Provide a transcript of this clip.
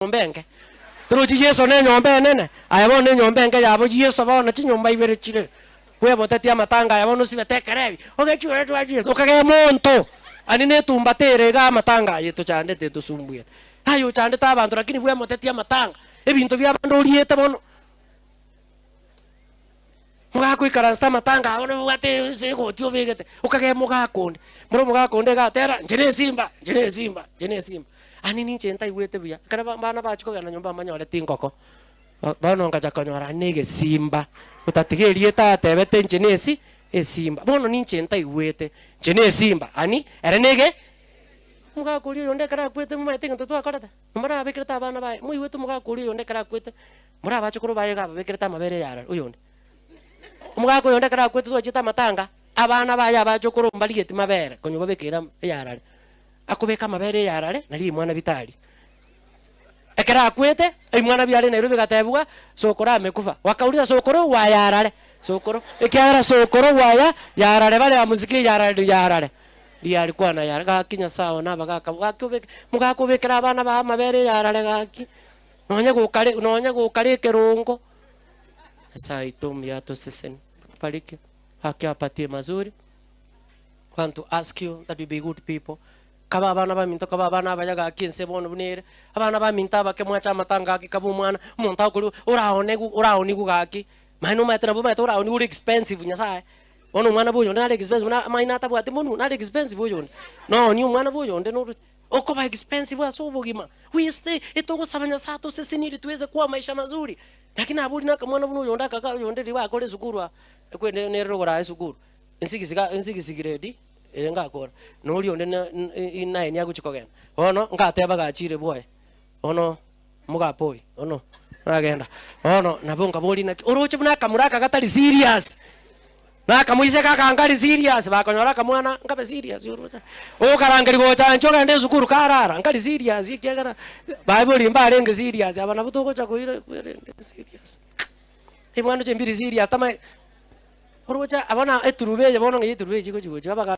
nyombenke turuji Yesu ne nyombe nene ayabo ne nyombenke yabo Yesu bana chinyomba ibere chire we botetia matanga yabo no sibetekerebi ogechura twaji ukage monto ani ne tumbatere ga matanga yetu chande te tusumbuye hayo chande ta bantu lakini we motetia matanga ebintu bya bandu oriete bono mugako ikaransta matanga ono wate sego tio vegete ukage mugako muro mugako ndega tera njene simba ani ni chenta iwete bya kana bana bachiko gana nyumba manyore tinkoko bano ngaja konyora nege simba utatigerie tate bete njene simba bono ni chenta iwete njene simba ani era nege mugako rio yonde kara kwete mumete nto twakorata mura bekireta bana bae mu iwetu mugako rio yonde kara kwete mura bachukuru bae ga bekireta mabere yara uyonde mugako yonde kara kwetu twachita matanga abana baya bachukuru mbalieti mabere konyo babekera yarare akubeka mabere yarare nali mwana bitali ekera kwete ai mwana byale Nairobi gatebwa sokora amekufa wakauliza sokoro wa yarare sokoro ekyara sokoro wa yarare bale ya muziki yarare ndi alikuwa na yara gakinya sawa na bagaka mugako bekera abana ba mabere yarare gaki nonya gukare kerungo sasa itumia to sesen palike haki apatie mazuri. Want to ask you that you be good people. Kaba abana ba minto kaba abana bayaga kinse bono bunere abana ba minta ba ke mwacha matanga ki kabu mwana monta ko uraoni gugaki maino matra bo matra uraoni uri expensive nyasaye ono mwana boyo na expensive na maina ta bwate monu na expensive boyo no ni mwana boyo ndeno oko ba expensive asobogima we stay etoko sabanya sato sesiniri tuweze kuwa maisha mazuri lakini aburi na kamwana buno yonda kaka yonde riwa akole sukuru kwende ne rogora sukuru insigisigiredi erenga akora no ri onde na eni aguchikogena ono ngateba gachire boy ono mugapoi ono agenda ono nabonga boli na uruche buna kamuraka gatari serious na kamuise kaka ngari serious bakonyora kamwana ngabe serious urucha o karangari gocha nchoga nde sukuru karara ngari serious ikegara bible mbale nge serious abana butoko cha kuire serious imwana chembiri serious tama urucha abana eturube yabona nge eturube chiko chiko